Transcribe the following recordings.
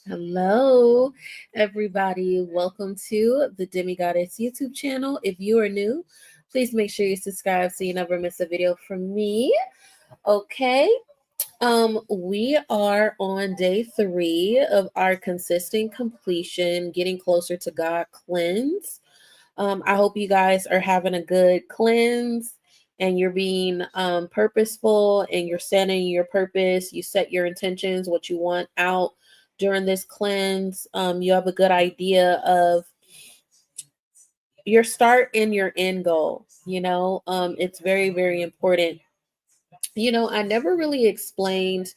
Hello, everybody. Welcome to the Demigoddess YouTube channel. If you are new, please make sure you subscribe so you never miss a video from me. Okay. We are on day 3 of our consistent completion, getting closer to God cleanse. I hope you guys are having a good cleanse and you're being purposeful and you're setting your purpose. You set your intentions, what you want out during this cleanse. You have a good idea of your start and your end goal. It's very, very important. I never really explained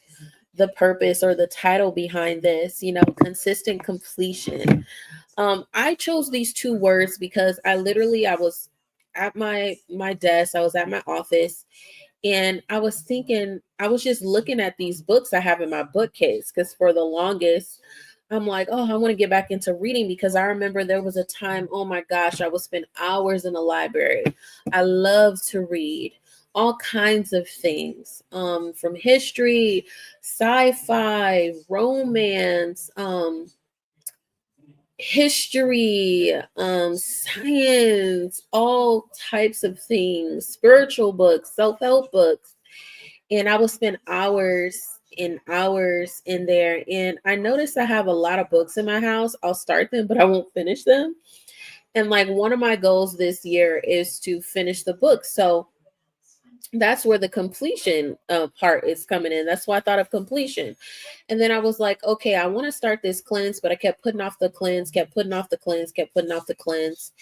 the purpose or the title behind this, consistent completion. I chose these 2 words because I was at my desk, I was at my office, and I was thinking, I was just looking at these books I have in my bookcase because for the longest, I'm like, oh, I want to get back into reading because I remember there was a time, oh my gosh, I would spend hours in the library. I love to read all kinds of things, from history, sci-fi, romance, history, science, all types of things, spiritual books, self-help books. And I will spend hours and hours in there. And I noticed I have a lot of books in my house. I'll start them, but I won't finish them. And like one of my goals this year is to finish the book. So that's where the completion part is coming in. That's why I thought of completion. And then I was like, okay, I want to start this cleanse, but I kept putting off the cleanse, kept putting off the cleanse, kept putting off the cleanse.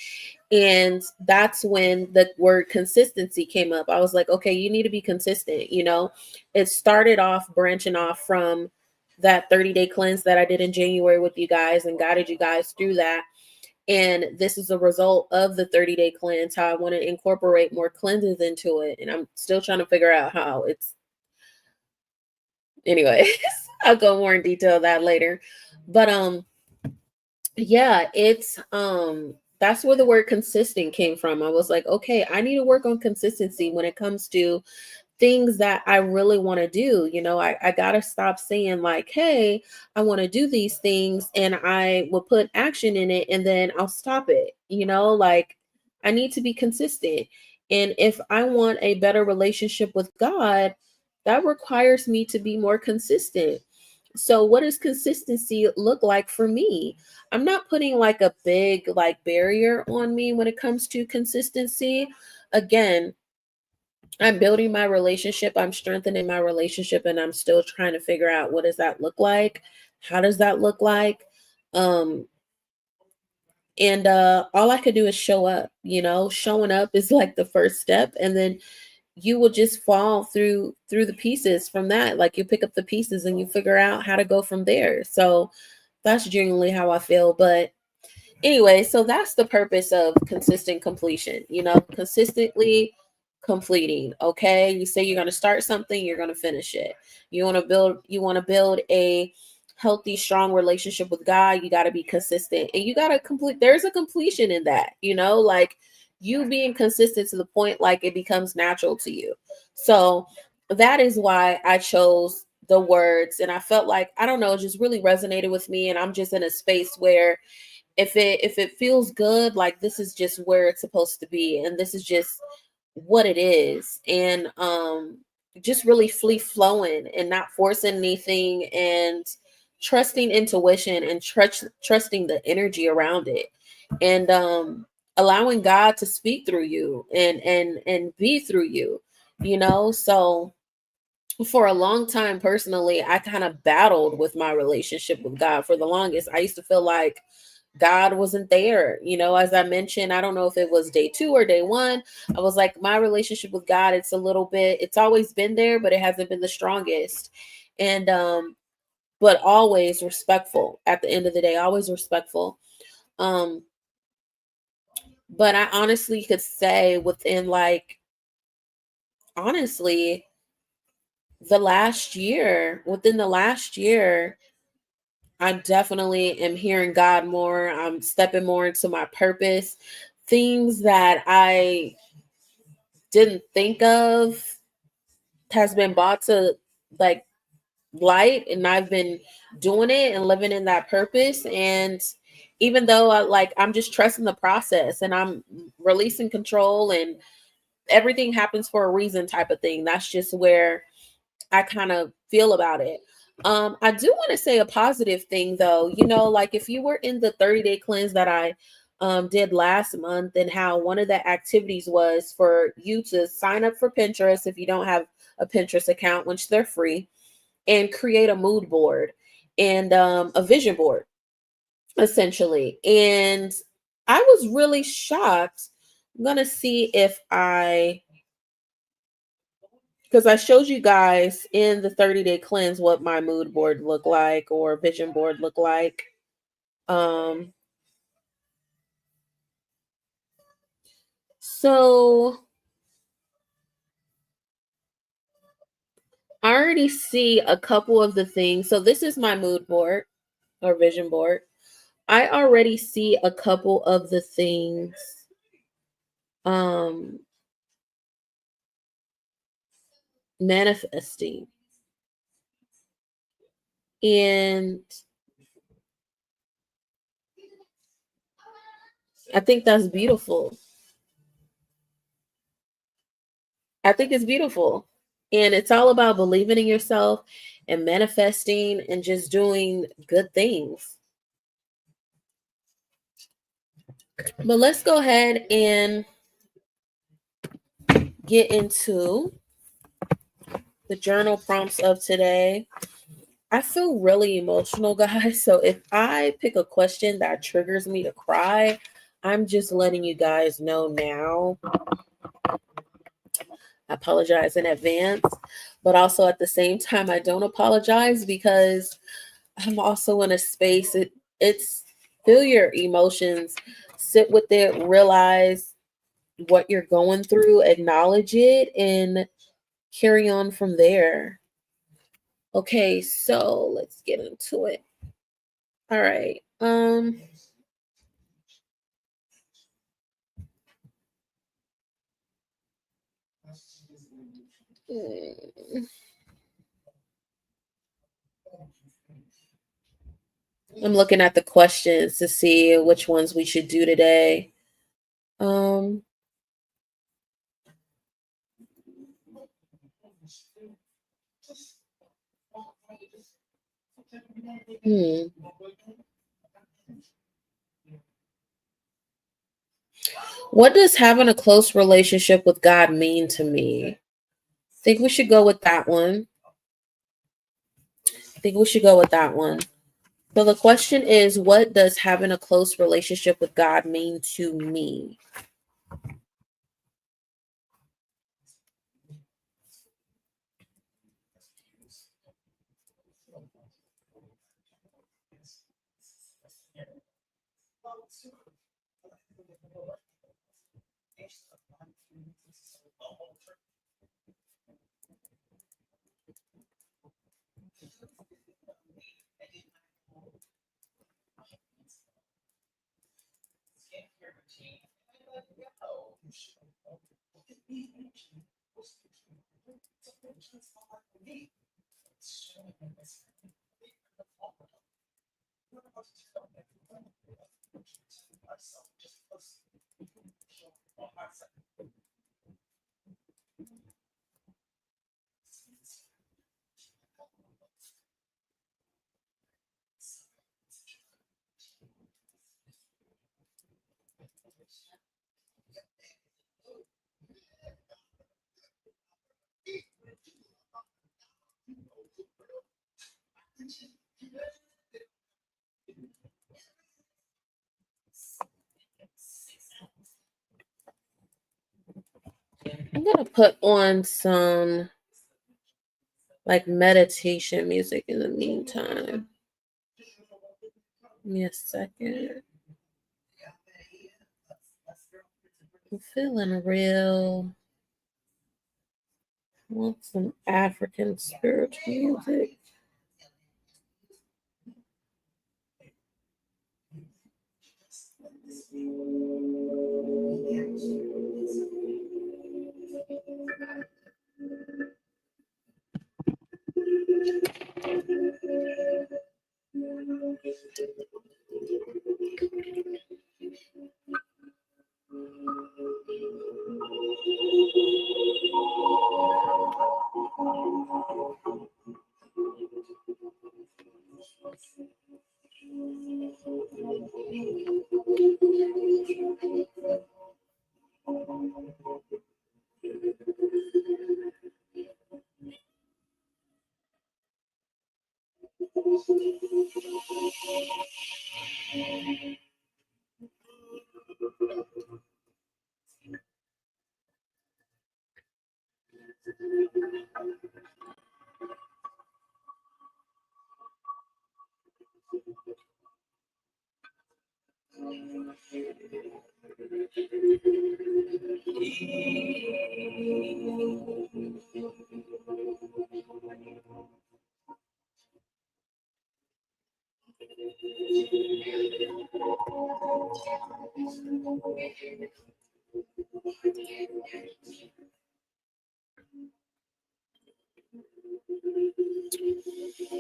And that's when the word consistency came up. I was like, okay, you need to be consistent. It started off branching off from that 30-day cleanse that I did in January with you guys and guided you guys through that. And this is a result of the 30-day cleanse, how I want to incorporate more cleanses into it. And I'm still trying to figure out how. Anyway, I'll go more in detail that later. But yeah, it's that's where the word consistent came from. I was like, okay, I need to work on consistency when it comes to things that I really want to do. I got to stop saying like, hey, I want to do these things and I will put action in it and then I'll stop it. Like I need to be consistent. And if I want a better relationship with God, that requires me to be more consistent. So what does consistency look like for me? I'm not putting like a big like barrier on me when it comes to consistency. Again, I'm building my relationship, I'm strengthening my relationship, and I'm still trying to figure out what does that look like? How does that look like? Um, and all I could do is show up, showing up is like the first step. And then you will just fall through the pieces from that. Like you pick up the pieces and you figure out how to go from there. So that's genuinely how I feel. But anyway, so that's the purpose of consistent completion, consistently completing. Okay. You say you're going to start something, you're going to finish it. You want to build a healthy, strong relationship with God. You got to be consistent and you got to complete. There's a completion in that, like you being consistent to the point like it becomes natural to you. So that is why I chose the words. And I felt like, I don't know, it just really resonated with me. And I'm just in a space where if it feels good, like this is just where it's supposed to be and this is just what it is. And just really free flowing and not forcing anything and trusting intuition and trusting the energy around it. And allowing God to speak through you and be through you. So for a long time, personally, I kind of battled with my relationship with God. For the longest, I used to feel like God wasn't there. As I mentioned, I don't know if it was day 2 or day 1. I was like, my relationship with God, it's always been there, but it hasn't been the strongest. And but always respectful at the end of the day, always respectful. Um, but I honestly could say honestly, within the last year, I definitely am hearing God more. I'm stepping more into my purpose. Things that I didn't think of has been brought to like light, and I've been doing it and living in that purpose. And even though I'm just trusting the process, and I'm releasing control, and everything happens for a reason type of thing. That's just where I kind of feel about it. I do want to say a positive thing though. Like if you were in the 30-day cleanse that I did last month, and how one of the activities was for you to sign up for Pinterest if you don't have a Pinterest account, which they're free, and create a mood board and a vision board, essentially. And I was really shocked. I'm going to see if because I showed you guys in the 30-day cleanse what my mood board looked like, or vision board looked like. Um, so I already see a couple of the things. So this is my mood board or vision board. I already see a couple of the things um manifesting. And I think that's beautiful. I think it's beautiful. And it's all about believing in yourself and manifesting and just doing good things. But let's go ahead and get into the journal prompts of today. I feel really emotional, guys. So if I pick a question that triggers me to cry, I'm just letting you guys know now. I apologize in advance, but also at the same time, I don't apologize, because I'm also in a space. It's feel your emotions, sit with it, realize what you're going through, acknowledge it, and carry on from there. Okay, so let's get into it. All right. Hmm, I'm looking at the questions to see which ones we should do today. Um, hmm. What does having a close relationship with God mean to me? Think we should go with that one. I think we should go with that one. So the question is, what does having a close relationship with God mean to me? I'm gonna put on some like meditation music in the meantime. Give me a second. I'm feeling real. I want some African spiritual music.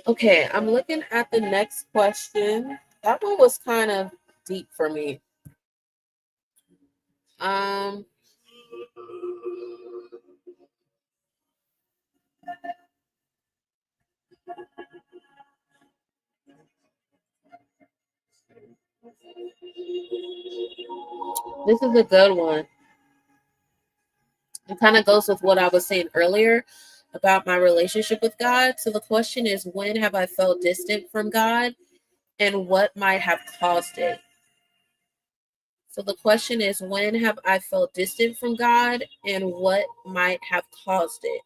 Okay, I'm looking at the next question. That one was kind of deep for me. Um, this is a good one. It kind of goes with what I was saying earlier about my relationship with God. So the question is, when have I felt distant from God and what might have caused it? So the question is, when have I felt distant from God and what might have caused it?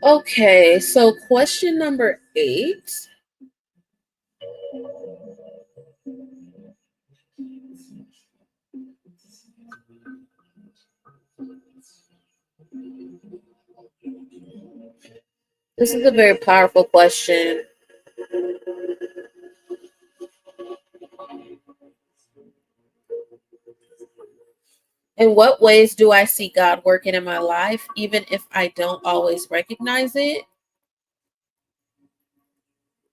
Okay, so question number 8. This is a very powerful question. In what ways do I see God working in my life, even if I don't always recognize it?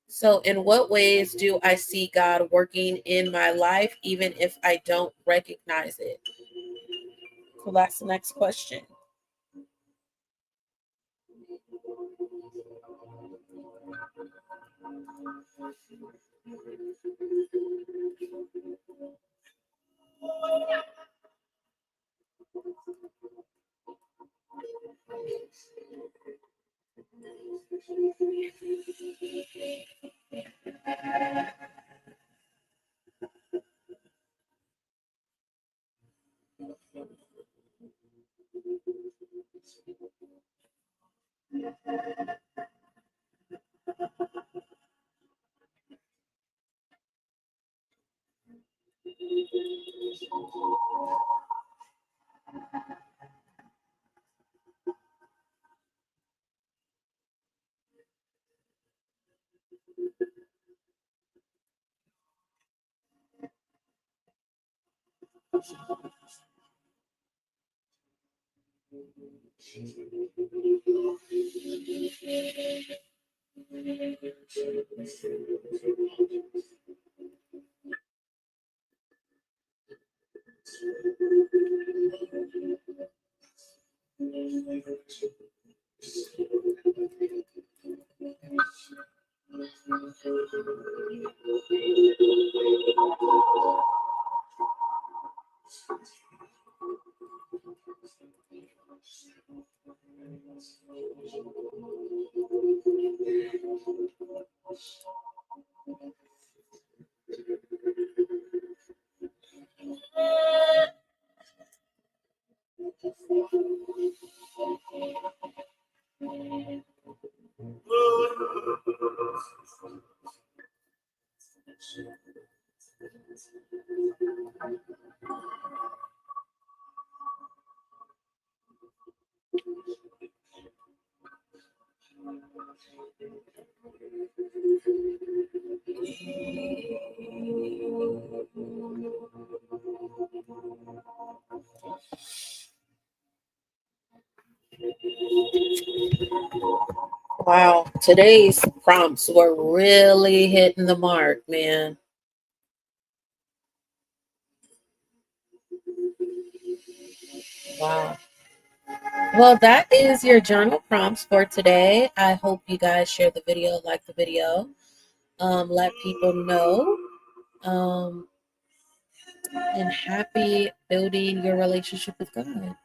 So, in what ways do I see God working in my life, even if I don't recognize it? So, that's the next question. Wow, today's prompts were really hitting the mark, man. Wow. Well, that is your journal prompts for today. I hope you guys share the video, like the video, let people know, um, and happy building your relationship with God.